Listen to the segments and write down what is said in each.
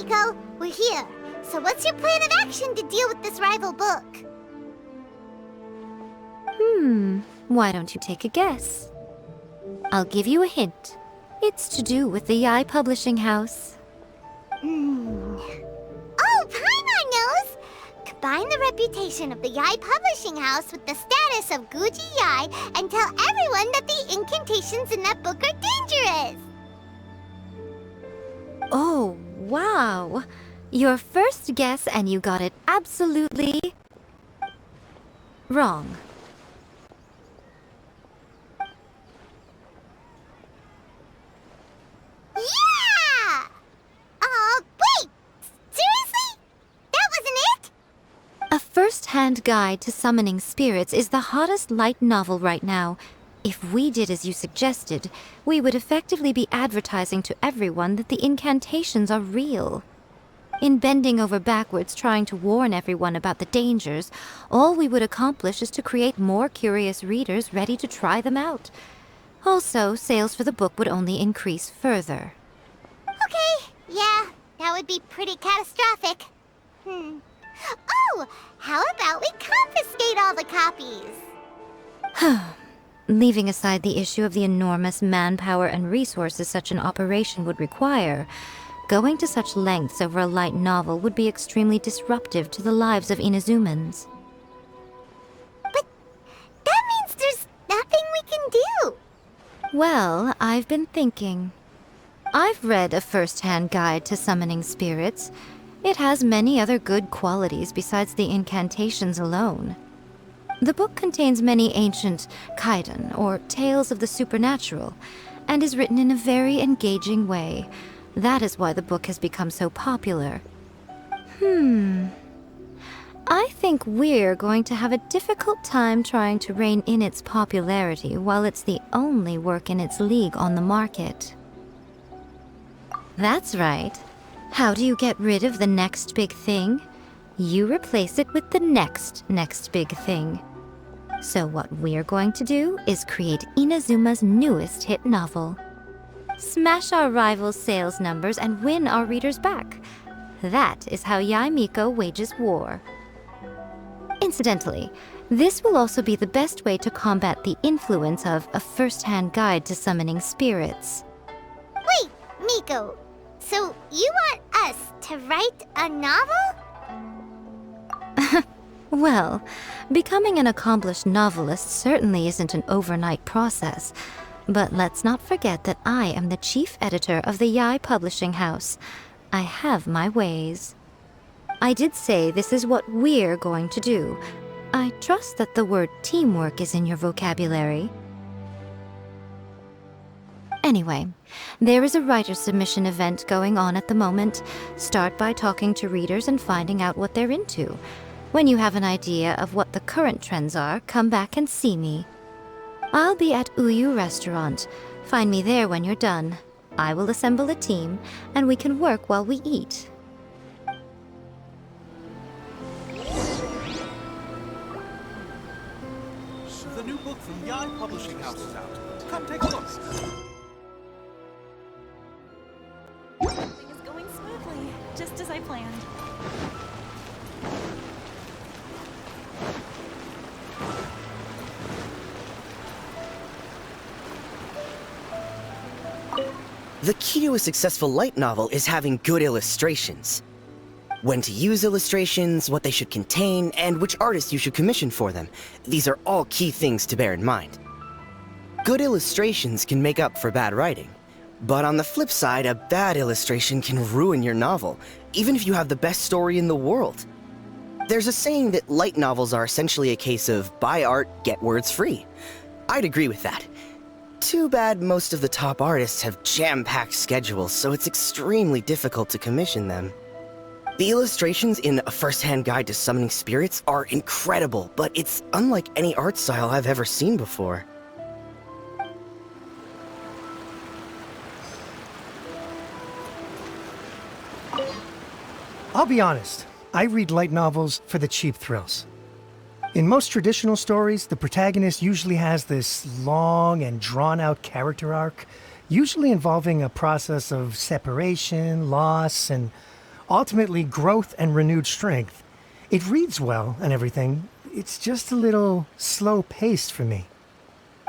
Miko. We're here. So what's your plan of action to deal with this rival book? Why don't you take a guess? I'll give you a hint. It's to do with the Yae Publishing House. Oh, Paimon knows! Combine the reputation of the Yae Publishing House with the status of Guji Yae and tell everyone that the incantations in that book are dangerous! Oh, wow! Your first guess and you got it absolutely wrong. Yeah! Wait! Seriously? That wasn't it? A first-hand guide to summoning spirits is the hottest light novel right now. If we did as you suggested, we would effectively be advertising to everyone that the incantations are real. In bending over backwards trying to warn everyone about the dangers, all we would accomplish is to create more curious readers ready to try them out. Also, sales for the book would only increase further. Okay, yeah, that would be pretty catastrophic. Oh, how about we confiscate all the copies? Leaving aside the issue of the enormous manpower and resources such an operation would require, going to such lengths over a light novel would be extremely disruptive to the lives of Inazumans. But that means there's nothing we can do. Well, I've been thinking. I've read a first-hand guide to summoning spirits. It has many other good qualities besides the incantations alone. The book contains many ancient kaiden, or tales of the supernatural, and is written in a very engaging way. That is why the book has become so popular. I think we're going to have a difficult time trying to rein in its popularity while it's the only work in its league on the market. That's right. How do you get rid of the next big thing? You replace it with the next big thing. So what we're going to do is create Inazuma's newest hit novel. Smash our rivals' sales numbers and win our readers back. That is how Yae Miko wages war. Incidentally, this will also be the best way to combat the influence of a first-hand guide to summoning spirits. Wait, Miko, so you want us to write a novel? Well, becoming an accomplished novelist certainly isn't an overnight process. But let's not forget that I am the chief editor of the Yae Publishing House. I have my ways. I did say this is what we're going to do. I trust that the word teamwork is in your vocabulary. Anyway, there is a writer submission event going on at the moment. Start by talking to readers and finding out what they're into. When you have an idea of what the current trends are, come back and see me. I'll be at Uyu Restaurant. Find me there when you're done. I will assemble a team, and we can work while we eat. The new book from Yae Publishing House is out. Come take a look. Everything is going smoothly, just as I planned. The key to a successful light novel is having good illustrations. When to use illustrations, what they should contain, and which artists you should commission for them. These are all key things to bear in mind. Good illustrations can make up for bad writing. But on the flip side, a bad illustration can ruin your novel, even if you have the best story in the world. There's a saying that light novels are essentially a case of buy art, get words free. I'd agree with that. Too bad most of the top artists have jam-packed schedules, so it's extremely difficult to commission them. The illustrations in A First-Hand Guide to Summoning Spirits are incredible, but it's unlike any art style I've ever seen before. I'll be honest, I read light novels for the cheap thrills. In most traditional stories, the protagonist usually has this long and drawn-out character arc, usually involving a process of separation, loss, and ultimately growth and renewed strength. It reads well and everything. It's just a little slow-paced for me.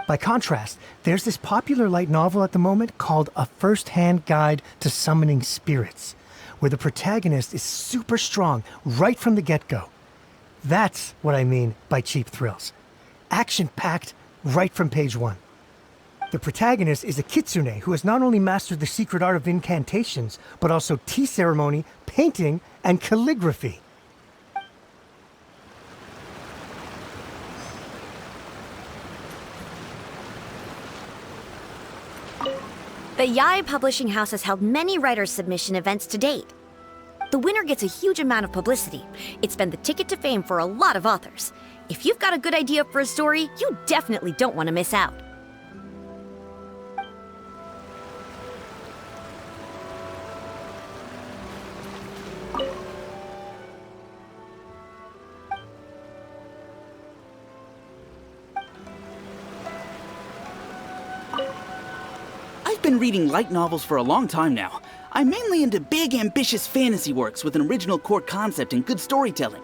By contrast, there's this popular light novel at the moment called A First-Hand Guide to Summoning Spirits, where the protagonist is super strong right from the get-go. That's what I mean by cheap thrills. Action-packed right from page 1. The protagonist is a kitsune who has not only mastered the secret art of incantations, but also tea ceremony, painting, and calligraphy. The Yae Publishing House has held many writers' submission events to date. The winner gets a huge amount of publicity. It's been the ticket to fame for a lot of authors. If you've got a good idea for a story, you definitely don't want to miss out. I've been reading light novels for a long time now. I'm mainly into big, ambitious fantasy works with an original core concept and good storytelling.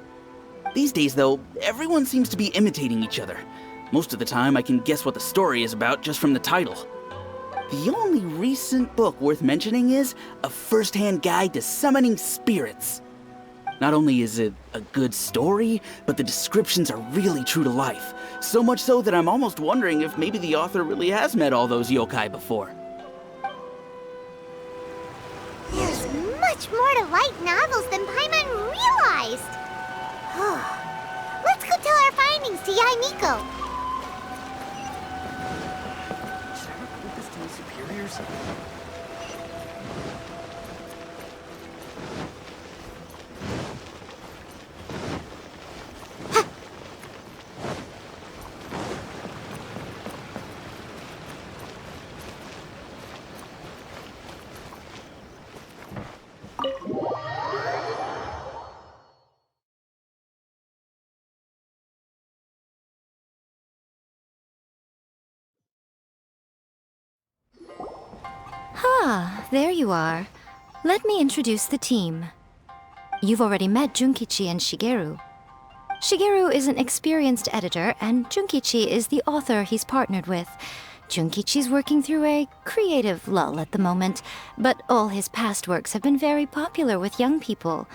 These days, though, everyone seems to be imitating each other. Most of the time, I can guess what the story is about just from the title. The only recent book worth mentioning is A First-Hand Guide to Summoning Spirits. Not only is it a good story, but the descriptions are really true to life. So much so that I'm almost wondering if maybe the author really has met all those yokai before. There's much more to light novels than Paimon realized. Let's go tell our findings to Yae Miko. Should I report this to my superiors? Ah, there you are. Let me introduce the team. You've already met Junkichi and Shigeru. Shigeru is an experienced editor, and Junkichi is the author he's partnered with. Junkichi's working through a creative lull at the moment, but all his past works have been very popular with young people.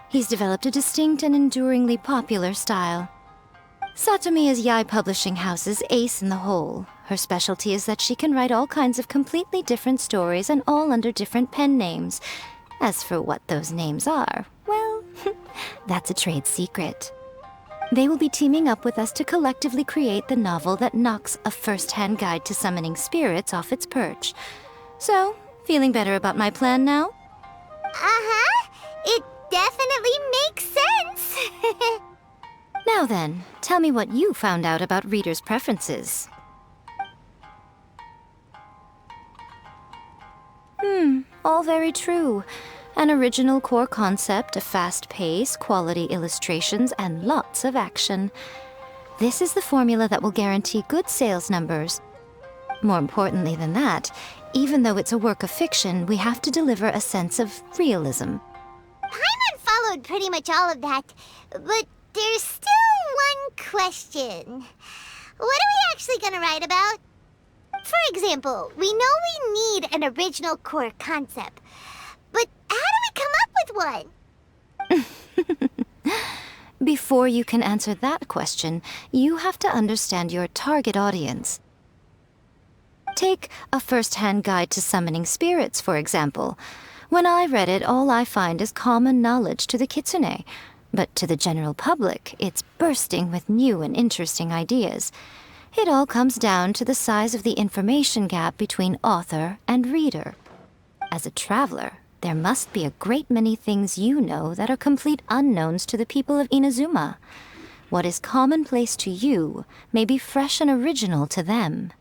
He's developed a distinct and enduringly popular style. Satomi is Yae Publishing House's ace in the hole. Her specialty is that she can write all kinds of completely different stories and all under different pen names. As for what those names are, well, that's a trade secret. They will be teaming up with us to collectively create the novel that knocks A First-Hand Guide to Summoning Spirits off its perch. So, feeling better about my plan now? Uh-huh. It definitely makes sense. Now then, tell me what you found out about readers' preferences. All very true. An original core concept, a fast pace, quality illustrations, and lots of action. This is the formula that will guarantee good sales numbers. More importantly than that, even though it's a work of fiction, we have to deliver a sense of realism. Paimon followed pretty much all of that, but there's still one question. What are we actually gonna write about? For example, we know we need an original core concept, but how do we come up with one? Before you can answer that question, you have to understand your target audience. Take A First-Hand Guide to Summoning Spirits, for example. When I read it, all I find is common knowledge to the kitsune. But to the general public, it's bursting with new and interesting ideas. It all comes down to the size of the information gap between author and reader. As a traveler, there must be a great many things you know that are complete unknowns to the people of Inazuma. What is commonplace to you may be fresh and original to them.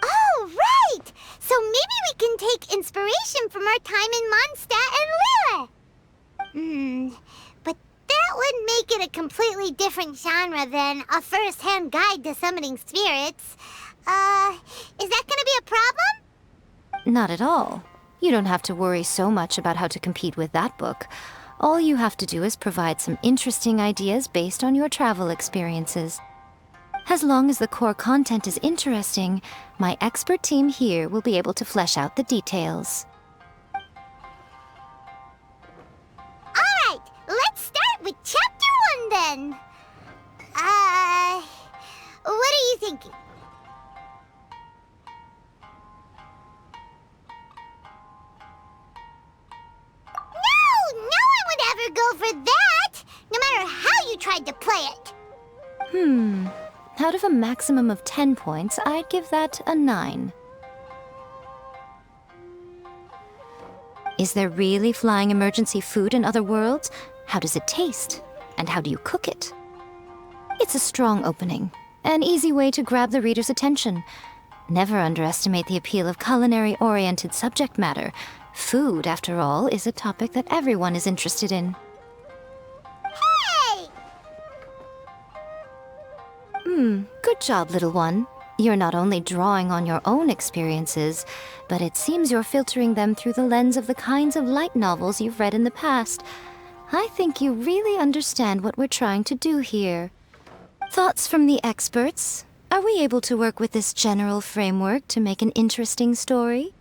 Oh, right! So maybe we can take inspiration from our time in Mondstadt and Liyue. But that would make it a completely different genre than A First-Hand Guide to Summoning Spirits. Is that gonna be a problem? Not at all. You don't have to worry so much about how to compete with that book. All you have to do is provide some interesting ideas based on your travel experiences. As long as the core content is interesting, my expert team here will be able to flesh out the details. Alright, let's start with Chapter 1 then. What are you thinking? No one would ever go for that, no matter how you tried to play it. Out of a maximum of 10 points, I'd give that a 9. Is there really flying emergency food in other worlds? How does it taste? And how do you cook it? It's a strong opening, an easy way to grab the reader's attention. Never underestimate the appeal of culinary-oriented subject matter. Food, after all, is a topic that everyone is interested in. Hey! Good job, little one. You're not only drawing on your own experiences, but it seems you're filtering them through the lens of the kinds of light novels you've read in the past. I think you really understand what we're trying to do here. Thoughts from the experts? Are we able to work with this general framework to make an interesting story?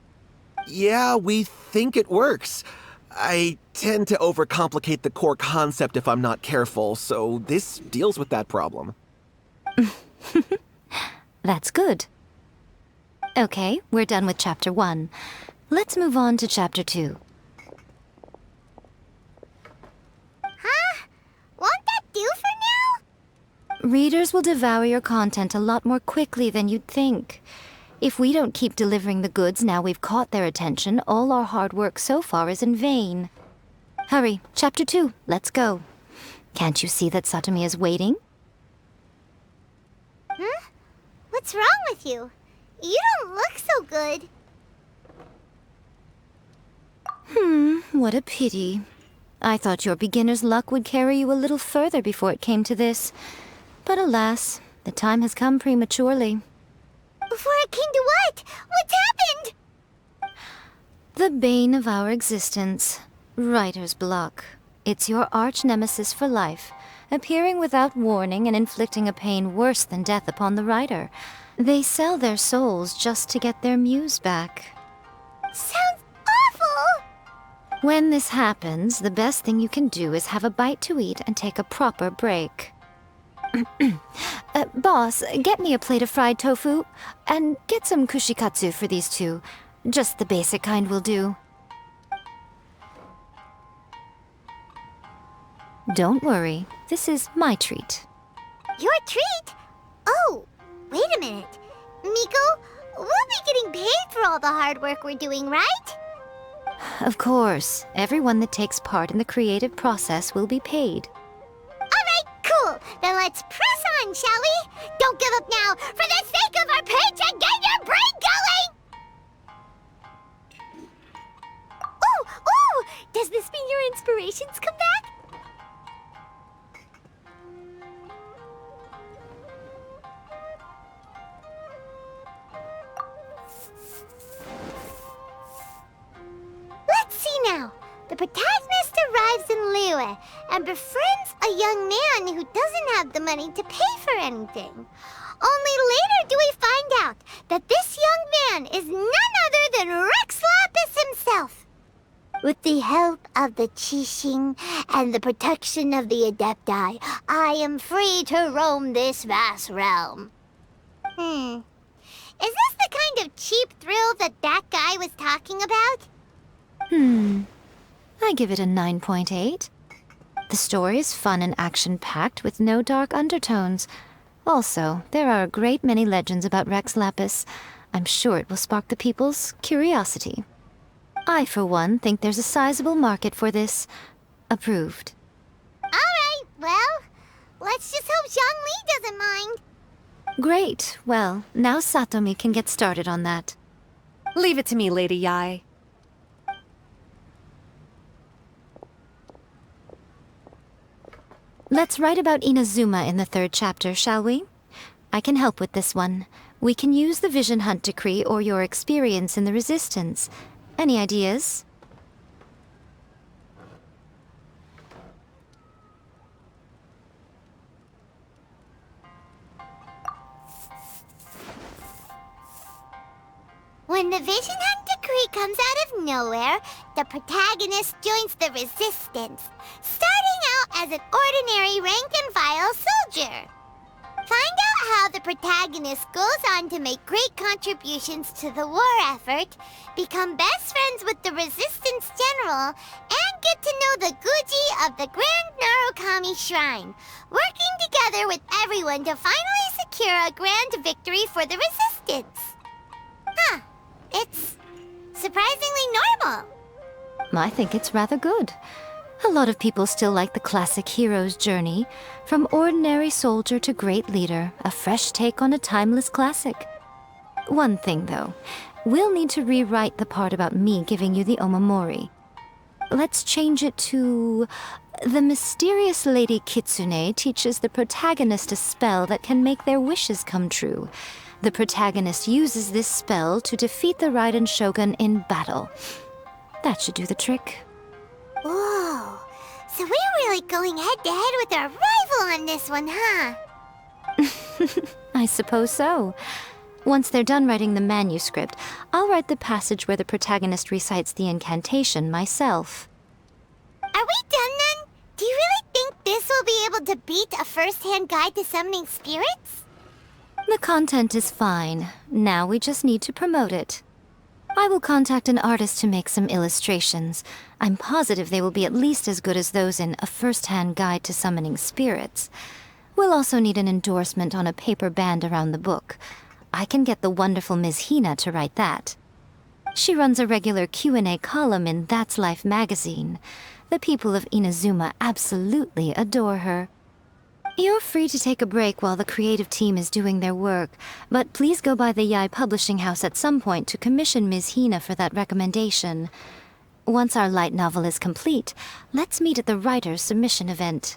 Yeah, we think it works. I tend to overcomplicate the core concept if I'm not careful, so this deals with that problem. That's good. Okay, we're done with Chapter 1. Let's move on to Chapter 2. Huh? Won't that do for now? Readers will devour your content a lot more quickly than you'd think. If we don't keep delivering the goods now we've caught their attention, all our hard work so far is in vain. Hurry, Chapter 2, let's go. Can't you see that Satomi is waiting? Huh? What's wrong with you? You don't look so good. What a pity. I thought your beginner's luck would carry you a little further before it came to this. But alas, the time has come prematurely. Before it came to what? What's happened? The bane of our existence. Writer's block. It's your arch-nemesis for life, appearing without warning and inflicting a pain worse than death upon the writer. They sell their souls just to get their muse back. Sounds awful! When this happens, the best thing you can do is have a bite to eat and take a proper break. Boss, get me a plate of fried tofu, and get some kushikatsu for these two. Just the basic kind will do. Don't worry, this is my treat. Your treat? Oh, wait a minute. Miko, we'll be getting paid for all the hard work we're doing, right? Of course, everyone that takes part in the creative process will be paid. Alright, cool. Then let's press on, shall we? Don't give up now. For the sake of our paycheck, get your brain going! Ooh! Does this mean your inspirations come back? Let's see now. The protagonist arrives in Liyue and befriends a young man who doesn't have the money to pay for anything. Only later do we find out that this young man is none other than Rex Lapis himself. With the help of the Qixing and the protection of the Adepti, I am free to roam this vast realm. Is this the kind of cheap thrill that guy was talking about? I give it a 9.8. The story is fun and action-packed with no dark undertones. Also, there are a great many legends about Rex Lapis. I'm sure it will spark the people's curiosity. I, for one, think there's a sizable market for this. Approved. Alright, well, let's just hope Zhongli doesn't mind. Great. Well, now Satomi can get started on that. Leave it to me, Lady Yae. Let's write about Inazuma in the 3rd chapter, shall we? I can help with this one. We can use the Vision Hunt decree or your experience in the Resistance. Any ideas? When the Vision Hunt decree comes out of nowhere, the protagonist joins the resistance, starting out as an ordinary rank-and-file soldier. Find out how the protagonist goes on to make great contributions to the war effort, become best friends with the resistance general, and get to know the Guji of the Grand Narukami Shrine, working together with everyone to finally secure a grand victory for the resistance. Huh. It's surprisingly normal. I think it's rather good. A lot of people still like the classic hero's journey, from ordinary soldier to great leader, a fresh take on a timeless classic. One thing, though, we'll need to rewrite the part about me giving you the omamori. Let's change it to... The mysterious Lady Kitsune teaches the protagonist a spell that can make their wishes come true. The protagonist uses this spell to defeat the Raiden Shogun in battle. That should do the trick. Whoa, so we're really going head-to-head with our rival on this one, huh? I suppose so. Once they're done writing the manuscript, I'll write the passage where the protagonist recites the incantation myself. Are we done then? Do you really think this will be able to beat a first-hand guide to summoning spirits? The content is fine. Now we just need to promote it. I will contact an artist to make some illustrations. I'm positive they will be at least as good as those in A First-Hand Guide to Summoning Spirits. We'll also need an endorsement on a paper band around the book. I can get the wonderful Ms. Hina to write that. She runs a regular Q&A column in That's Life magazine. The people of Inazuma absolutely adore her. You're free to take a break while the creative team is doing their work, but please go by the Yae Publishing House at some point to commission Ms. Hina for that recommendation. Once our light novel is complete, let's meet at the writer's submission event.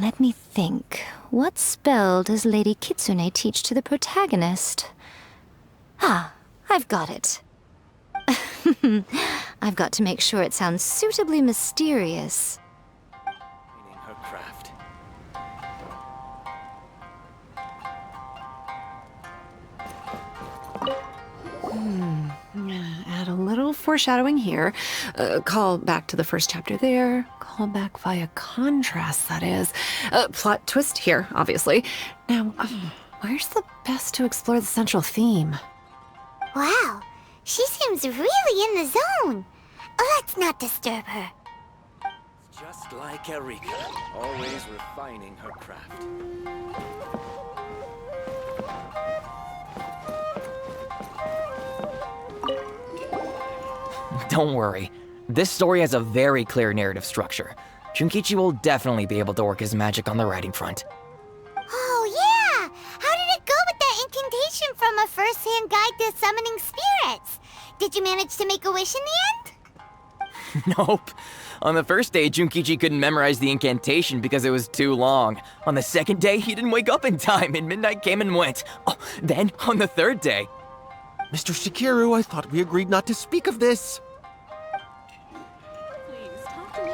Let me think. What spell does Lady Kitsune teach to the protagonist? Ah, I've got it. I've got to make sure it sounds suitably mysterious. Her craft. Add a little foreshadowing here. Call back to the first chapter there. Call back via contrast, that is. Plot twist here, obviously. Now, where's the best to explore the central theme? Wow, she seems really in the zone. Let's not disturb her. Just like Erika, always refining her craft. Don't worry. This story has a very clear narrative structure. Junkichi will definitely be able to work his magic on the writing front. Oh, yeah! How did it go with that incantation from A First-Hand Guide to Summoning Spirits? Did you manage to make a wish in the end? Nope. On the first day, Junkichi couldn't memorize the incantation because it was too long. On the second day, he didn't wake up in time and midnight came and went. Oh, then, on the third day... Mr. Shikiru, I thought we agreed not to speak of this. Please, talk to me.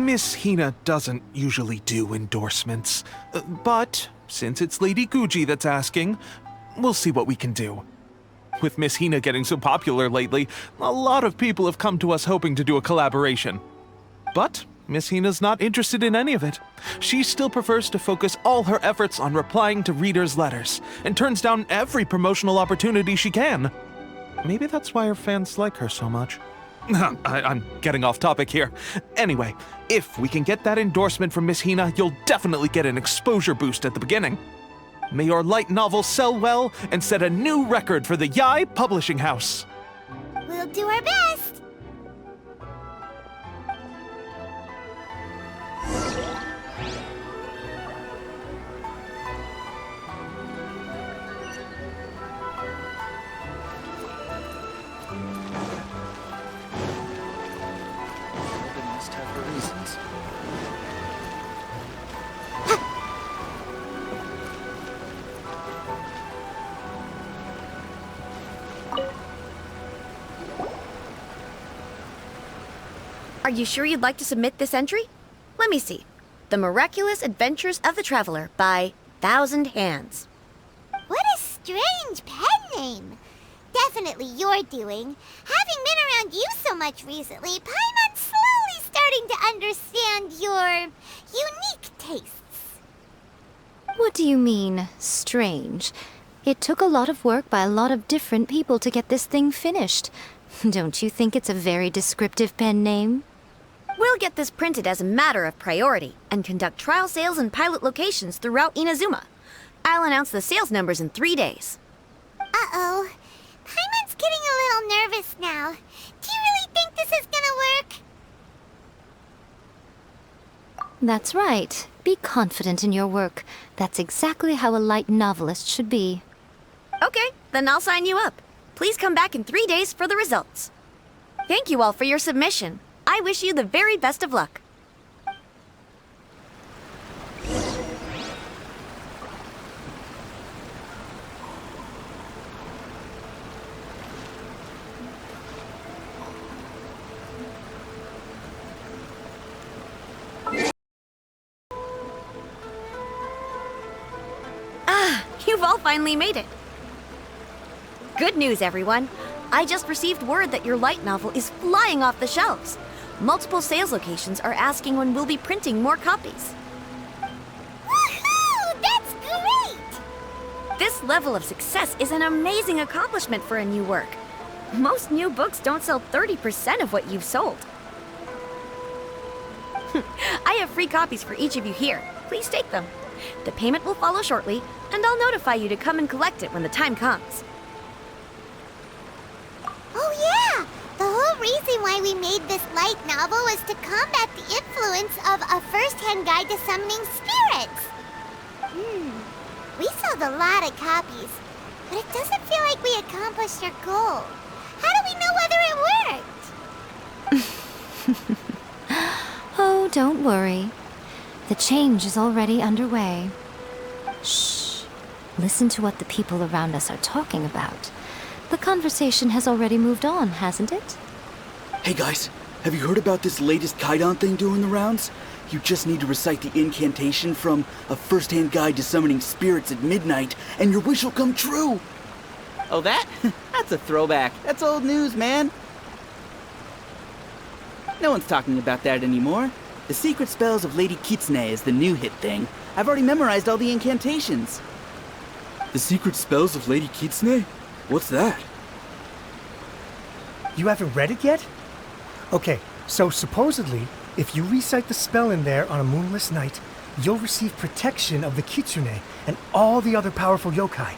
Miss Hina doesn't usually do endorsements, but since it's Lady Guji that's asking, we'll see what we can do. With Miss Hina getting so popular lately, a lot of people have come to us hoping to do a collaboration. But Miss Hina's not interested in any of it. She still prefers to focus all her efforts on replying to readers' letters, and turns down every promotional opportunity she can. Maybe that's why her fans like her so much. I'm getting off topic here. Anyway, if we can get that endorsement from Miss Hina, you'll definitely get an exposure boost at the beginning. May your light novel sell well and set a new record for the Yae Publishing House. We'll do our best. Are you sure you'd like to submit this entry? Let me see. The Miraculous Adventures of the Traveler by Thousand Hands. What a strange pen name. Definitely your doing. Having been around you so much recently, Paimon's slowly starting to understand your unique tastes. What do you mean, strange? It took a lot of work by a lot of different people to get this thing finished. Don't you think it's a very descriptive pen name? We'll get this printed as a matter of priority and conduct trial sales in pilot locations throughout Inazuma. I'll announce the sales numbers in 3 days. Uh-oh. Paimon's getting a little nervous now. Do you really think this is gonna work? That's right. Be confident in your work. That's exactly how a light novelist should be. Okay, then I'll sign you up. Please come back in 3 days for the results. Thank you all for your submission. I wish you the very best of luck. You've all finally made it. Good news, everyone. I just received word that your light novel is flying off the shelves. Multiple sales locations are asking when we'll be printing more copies. Woohoo! That's great! This level of success is an amazing accomplishment for a new work. Most new books don't sell 30% of what you've sold. I have free copies for each of you here. Please take them. The payment will follow shortly, and I'll notify you to come and collect it when the time comes. Oh yeah! The whole reason why we made this light novel was to combat the influence of a first-hand guide to summoning spirits. We sold a lot of copies, but it doesn't feel like we accomplished our goal. How do we know whether it worked? Oh, don't worry. The change is already underway. Shh. Listen to what the people around us are talking about. The conversation has already moved on, hasn't it? Hey guys, have you heard about this latest Kaidan thing doing the rounds? You just need to recite the incantation from A First-Hand Guide to Summoning Spirits at midnight, and your wish will come true! Oh, that? That's a throwback. That's old news, man. No one's talking about that anymore. The Secret Spells of Lady Kitsune is the new hit thing. I've already memorized all the incantations. The Secret Spells of Lady Kitsune? What's that? You haven't read it yet? Okay, so supposedly, if you recite the spell in there on a moonless night, you'll receive protection of the Kitsune and all the other powerful yokai.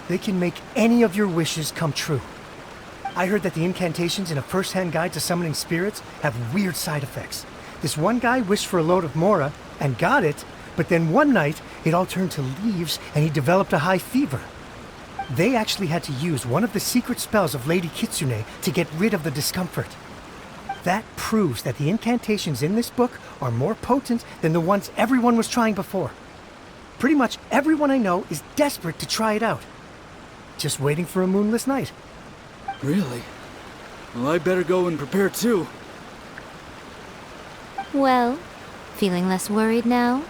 They can make any of your wishes come true. I heard that the incantations in A First-Hand Guide to Summoning Spirits have weird side effects. This one guy wished for a load of mora and got it, but then one night it all turned to leaves and he developed a high fever. They actually had to use one of the secret spells of Lady Kitsune to get rid of the discomfort. That proves that the incantations in this book are more potent than the ones everyone was trying before. Pretty much everyone I know is desperate to try it out. Just waiting for a moonless night. Really? Well, I better go and prepare too. Well, feeling less worried now?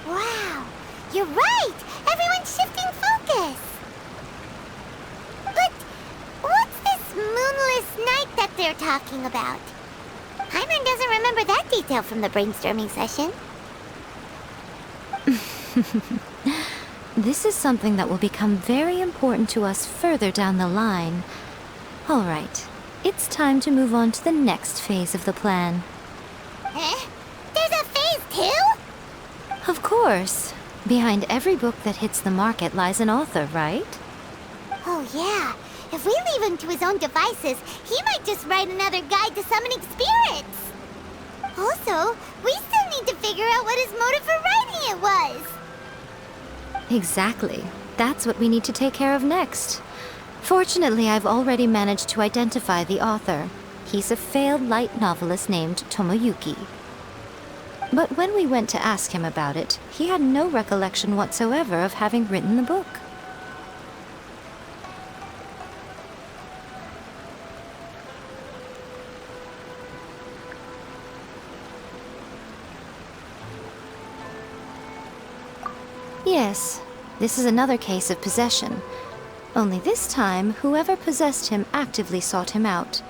Wow, you're right! Everyone's shifting focus! But what's this moonless night that they're talking about? Hyman doesn't remember that detail from the brainstorming session. This is something that will become very important to us further down the line. All right, it's time to move on to the next phase of the plan. Eh? There's a phase 2? Of course. Behind every book that hits the market lies an author, right? Oh yeah, if we leave him to his own devices, he might just write another guide to summoning spirits. Also, we still need to figure out what his motive for writing it was. Exactly. That's what we need to take care of next. Fortunately, I've already managed to identify the author. He's a failed light novelist named Tomoyuki. But when we went to ask him about it, he had no recollection whatsoever of having written the book. Yes, this is another case of possession. Only this time, whoever possessed him actively sought him out.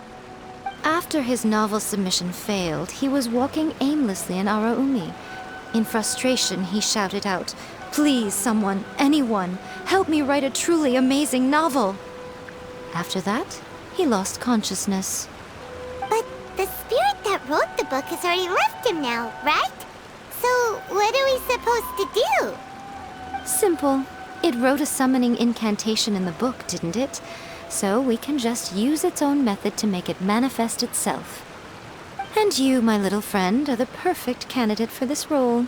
After his novel submission failed, he was walking aimlessly in Araumi. In frustration, he shouted out, "Please, someone, anyone, help me write a truly amazing novel!" After that, he lost consciousness. But the spirit that wrote the book has already left him now, right? So what are we supposed to do? Simple. It wrote a summoning incantation in the book, didn't it? So we can just use its own method to make it manifest itself. And you, my little friend, are the perfect candidate for this role.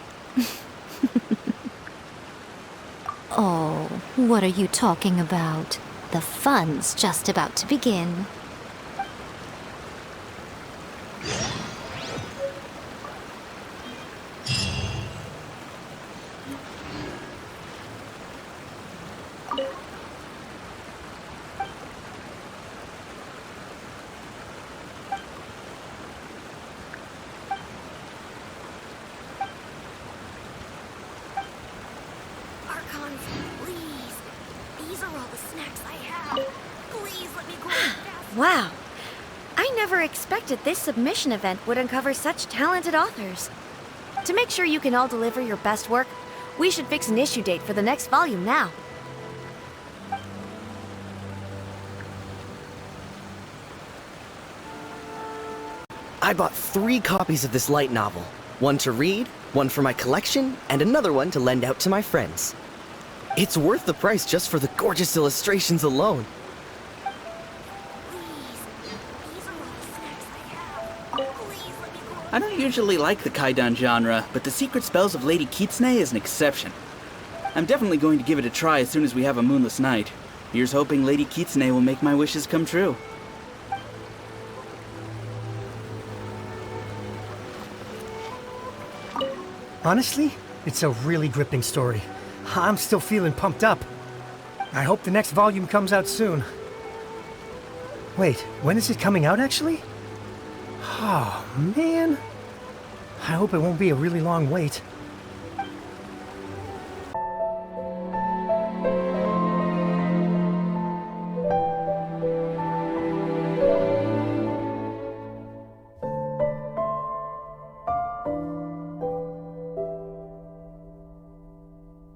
Oh, what are you talking about? The fun's just about to begin. Wow. I never expected this submission event would uncover such talented authors. To make sure you can all deliver your best work, we should fix an issue date for the next volume now. I bought 3 copies of this light novel. One to read, one for my collection, and another one to lend out to my friends. It's worth the price just for the gorgeous illustrations alone. I don't usually like the Kaidan genre, but the secret spells of Lady Kitsune is an exception. I'm definitely going to give it a try as soon as we have a moonless night. Here's hoping Lady Kitsune will make my wishes come true. Honestly, it's a really gripping story. I'm still feeling pumped up. I hope the next volume comes out soon. Wait, when is it coming out actually? Oh, man. I hope it won't be a really long wait.